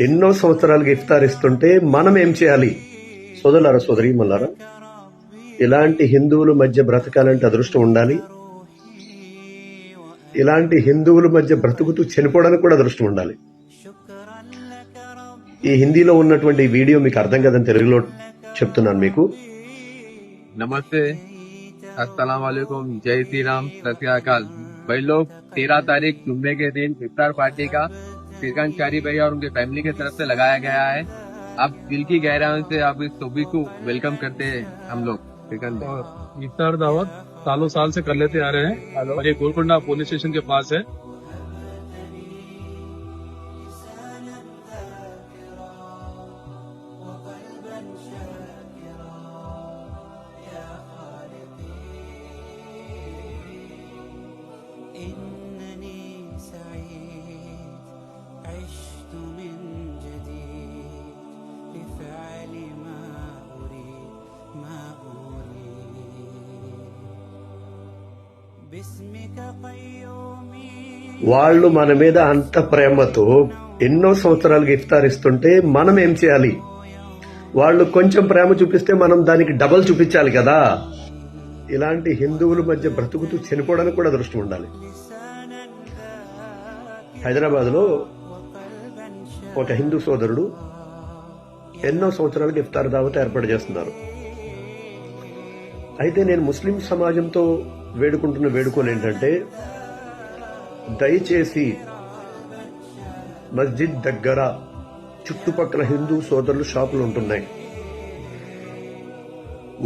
ఎన్నో సంవత్సరాలుగా ఇఫ్తార్ ఇస్తుంటే మనం ఏం చేయాలి? సోదరులారా, సోదరీమణులారా, ఇలాంటి హిందువుల మధ్య బ్రతకాలంటే అదృష్టం ఉండాలి. ఇలాంటి హిందువుల మధ్య బ్రతుకుతూ చనిపోవడానికి కూడా అదృష్టం ఉండాలి. ఈ హిందీలో ఉన్నటువంటి వీడియో మీకు అర్థం కదని తెలుగులో చెప్తున్నాను మీకు. नमस्ते, अस्सलाम वालेकुम, जय श्री राम, सत श्री अकाल। भाई लोग 13 तारीख जुम्मे के दिन इफ्तार पार्टी का फिरकान चारी भैया और उनके फैमिली की तरफ से लगाया गया है। आप दिल की गहराइयों से आप इस सभी को वेलकम करते हैं हम लोग। और इफ्तार दावत सालों साल से कर लेते आ रहे हैं और ये गोलकोंडा पुलिस स्टेशन के पास है। إنني سعيد عشت من جديد لفعل ما أريد باسمك قيومي. వాళ్ళు మన మీద అంత ప్రేమతో ఎన్నో సంవత్సరాలుగా ఇఫ్తార్ ఇస్తుంటే మనం ఏం చేయాలి? వాళ్ళు కొంచెం ప్రేమ చూపిస్తే మనం దానికి డబల్ చూపించాలి కదా. ఇలాంటి హిందువుల మధ్య బ్రతుకుతూ చనిపోవడానికి కూడా అదృష్టం ఉండాలి. హైదరాబాద్ లో ఒక హిందూ సోదరుడు ఎన్నో సంవత్సరాలుగా ఇఫ్తార్ దావత్ ఏర్పాటు చేస్తున్నారు. అయితే నేను ముస్లిం సమాజంతో వేడుకుంటున్న వేడుకోలు ఏంటంటే, దయచేసి మస్జిద్ దగ్గర చుట్టుపక్కల హిందూ సోదరులు షాపులు ఉంటున్నాయి,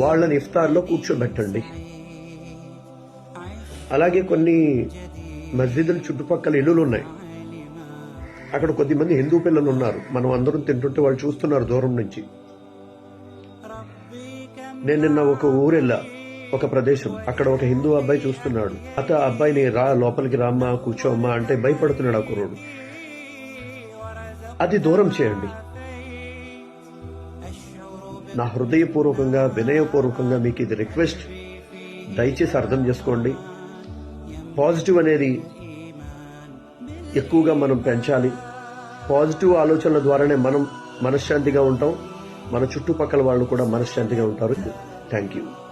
వాళ్ళని ఇఫ్తార్లో కూర్చోబెట్టండి. అలాగే కొన్ని మస్జిదుల చుట్టుపక్కల ఇల్లులు ఉన్నాయి, అక్కడ కొద్దిమంది హిందూ పిల్లలు ఉన్నారు. మనం అందరం తింటుంటే వాళ్ళు చూస్తున్నారు దూరం నుంచి. నేను నిన్న ఒక ఊరెళ్ళా, ఒక ప్రదేశం, అక్కడ ఒక హిందూ అబ్బాయి చూస్తున్నాడు. ఆ అబ్బాయిని రా లోపలికి రామ్మా కూర్చోమ్మా అంటే భయపడుతున్నాడు ఆ కుర్రోడు. అది దూరం చేయండి. నా హృదయపూర్వకంగా వినయపూర్వకంగా మీకు ఇది రిక్వెస్ట్. దయచేసి అర్థం చేసుకోండి. పాజిటివ్ అనేది ఎక్కువగా మనం పెంచాలి. పాజిటివ్ ఆలోచనల ద్వారానే మనం మనశ్శాంతిగా ఉంటాం, మన చుట్టుపక్కల వాళ్ళు కూడా మనశ్శాంతిగా ఉంటారు. Thank you.